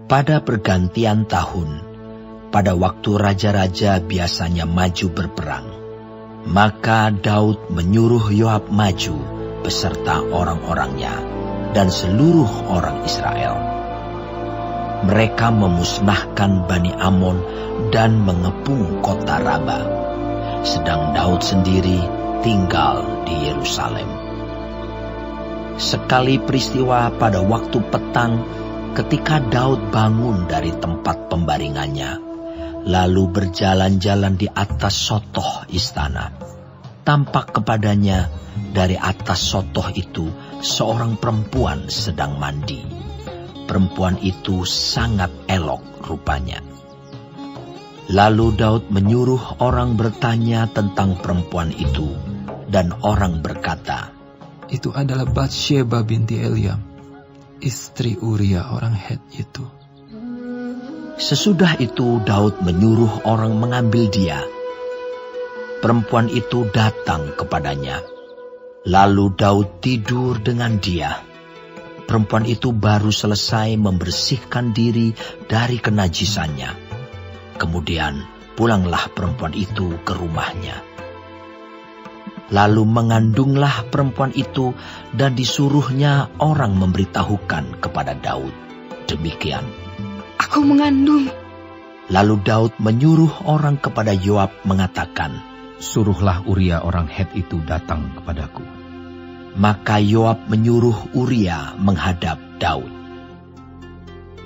Pada pergantian tahun, pada waktu raja-raja biasanya maju berperang, maka Daud menyuruh Yoab maju beserta orang-orangnya dan seluruh orang Israel. Mereka memusnahkan Bani Amon dan mengepung kota Raba, sedang Daud sendiri tinggal di Yerusalem. Sekali peristiwa pada waktu petang, ketika Daud bangun dari tempat pembaringannya, lalu berjalan-jalan di atas sotoh istana, tampak kepadanya dari atas sotoh itu seorang perempuan sedang mandi. Perempuan itu sangat elok rupanya. Lalu Daud menyuruh orang bertanya tentang perempuan itu, dan orang berkata, "Itu adalah Batsheba binti Eliam, istri Uria orang Het itu." Sesudah itu Daud menyuruh orang mengambil dia. Perempuan itu datang kepadanya. Lalu Daud tidur dengan dia. Perempuan itu baru selesai membersihkan diri dari kenajisannya. Kemudian pulanglah perempuan itu ke rumahnya. Lalu mengandunglah perempuan itu dan disuruhnya orang memberitahukan kepada Daud. Demikian. "Aku mengandung." Lalu Daud menyuruh orang kepada Yoab mengatakan, "Suruhlah Uria orang Het itu datang kepadaku." Maka Yoab menyuruh Uria menghadap Daud.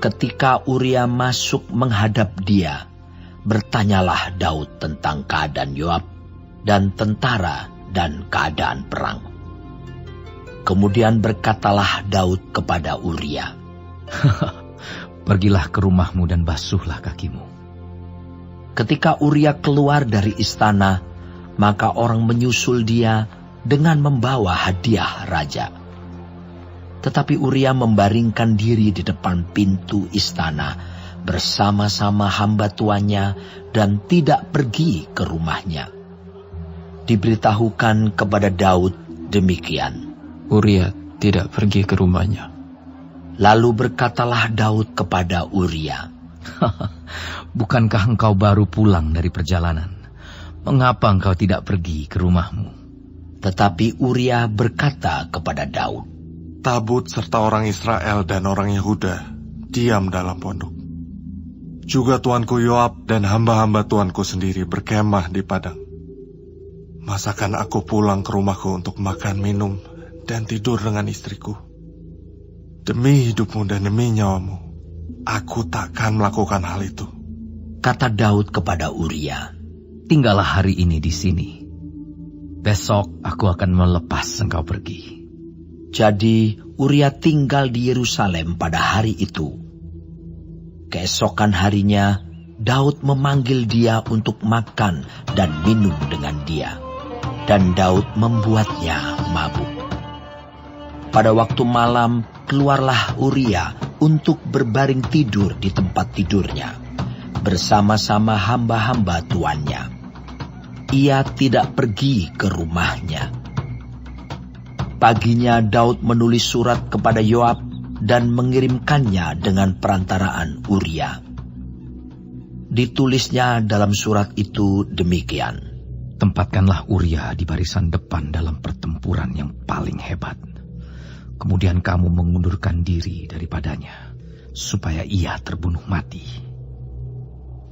Ketika Uria masuk menghadap dia, bertanyalah Daud tentang keadaan Yoab dan tentara dan keadaan perang. Kemudian berkatalah Daud kepada Uria, "Pergilah ke rumahmu dan basuhlah kakimu." Ketika Uria keluar dari istana, maka orang menyusul dia dengan membawa hadiah raja. Tetapi Uria membaringkan diri di depan pintu istana bersama-sama hamba tuannya dan tidak pergi ke rumahnya. Diberitahukan kepada Daud demikian. Uria tidak pergi ke rumahnya. Lalu berkatalah Daud kepada Uria, "Bukankah engkau baru pulang dari perjalanan? Mengapa engkau tidak pergi ke rumahmu?" Tetapi Uria berkata kepada Daud, "Tabut serta orang Israel dan orang Yehuda diam dalam pondok. Juga tuanku Yoab dan hamba-hamba tuanku sendiri berkemah di padang. Masakan aku pulang ke rumahku untuk makan, minum, dan tidur dengan istriku? Demi hidupmu dan demi nyawamu, aku takkan melakukan hal itu." Kata Daud kepada Uria, "Tinggallah hari ini di sini. Besok aku akan melepas engkau pergi." Jadi Uria tinggal di Yerusalem pada hari itu. Keesokan harinya, Daud memanggil dia untuk makan dan minum dengan dia. Dan Daud membuatnya mabuk. Pada waktu malam, keluarlah Uria untuk berbaring tidur di tempat tidurnya, bersama-sama hamba-hamba tuannya. Ia tidak pergi ke rumahnya. Paginya Daud menulis surat kepada Yoab dan mengirimkannya dengan perantaraan Uria. Ditulisnya dalam surat itu demikian, "Tempatkanlah Uria di barisan depan dalam pertempuran yang paling hebat. Kemudian kamu mengundurkan diri daripadanya, supaya ia terbunuh mati."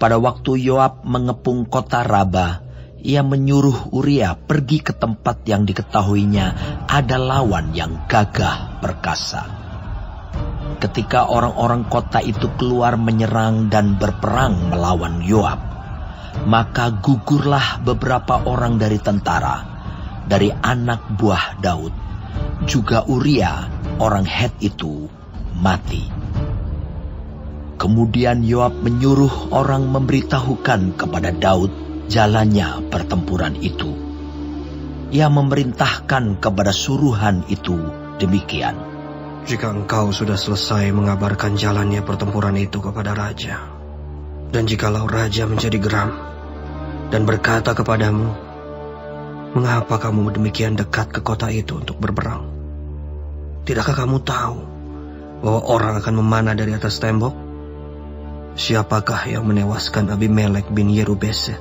Pada waktu Yoab mengepung kota Raba, ia menyuruh Uria pergi ke tempat yang diketahuinya ada lawan yang gagah perkasa. Ketika orang-orang kota itu keluar menyerang dan berperang melawan Yoab, maka gugurlah beberapa orang dari tentara, dari anak buah Daud. Juga Uria, orang Het itu, mati. Kemudian Yoab menyuruh orang memberitahukan kepada Daud jalannya pertempuran itu. Ia memerintahkan kepada suruhan itu demikian, "Jika engkau sudah selesai mengabarkan jalannya pertempuran itu kepada raja, dan jikalau raja menjadi geram dan berkata kepadamu, 'Mengapa kamu demikian dekat ke kota itu untuk berperang? Tidakkah kamu tahu bahwa orang akan memanah dari atas tembok siapakah yang menewaskan Abimelek bin Yerubeset?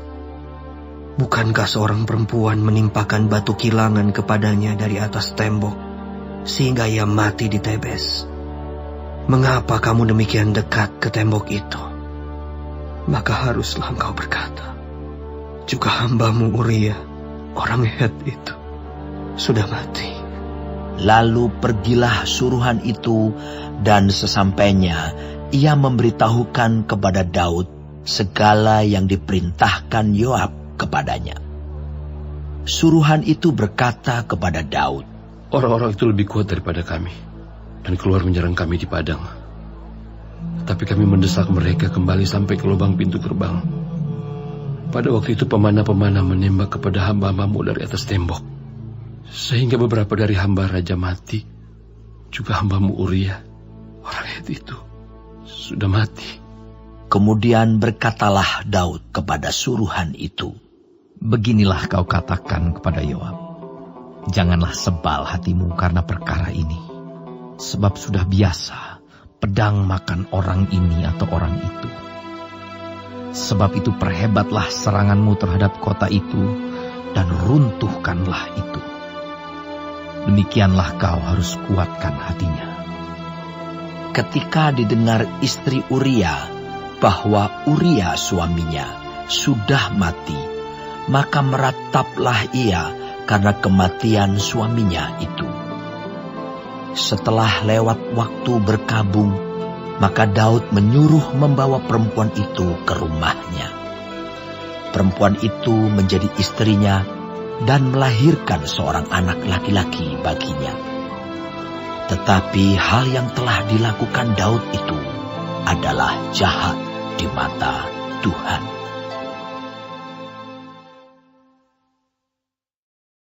Bukankah seorang perempuan menimpakan batu kilangan kepadanya dari atas tembok, sehingga ia mati di Tebes? Mengapa kamu demikian dekat ke tembok itu? Maka haruslah engkau berkata, juga hambamu Uria, orang Het itu, sudah mati. Lalu pergilah suruhan itu, dan sesampainya ia memberitahukan kepada Daud segala yang diperintahkan Yoab kepadanya. Suruhan itu berkata kepada Daud, orang-orang itu lebih kuat daripada kami, dan keluar menyerang kami di padang. Tapi kami mendesak mereka kembali sampai ke lubang pintu gerbang. Pada waktu itu pemanah-pemanah menembak kepada hamba-hambamu dari atas tembok, sehingga beberapa dari hamba raja mati. Juga hambamu Uria, orang Het itu, sudah mati. Kemudian berkatalah Daud kepada suruhan itu, beginilah kau katakan kepada Yoab, janganlah sebal hatimu karena perkara ini, sebab sudah biasa pedang makan orang ini atau orang itu. Sebab itu perhebatlah seranganmu terhadap kota itu, dan runtuhkanlah itu. Demikianlah kau harus kuatkan hatinya. ketika didengar istri Uria bahwa Uria suaminya sudah mati, maka merataplah ia karena kematian suaminya itu. Setelah lewat waktu berkabung, maka Daud menyuruh membawa perempuan itu ke rumahnya. Perempuan itu menjadi istrinya dan melahirkan seorang anak laki-laki baginya. Tetapi hal yang telah dilakukan Daud itu adalah jahat di mata Tuhan.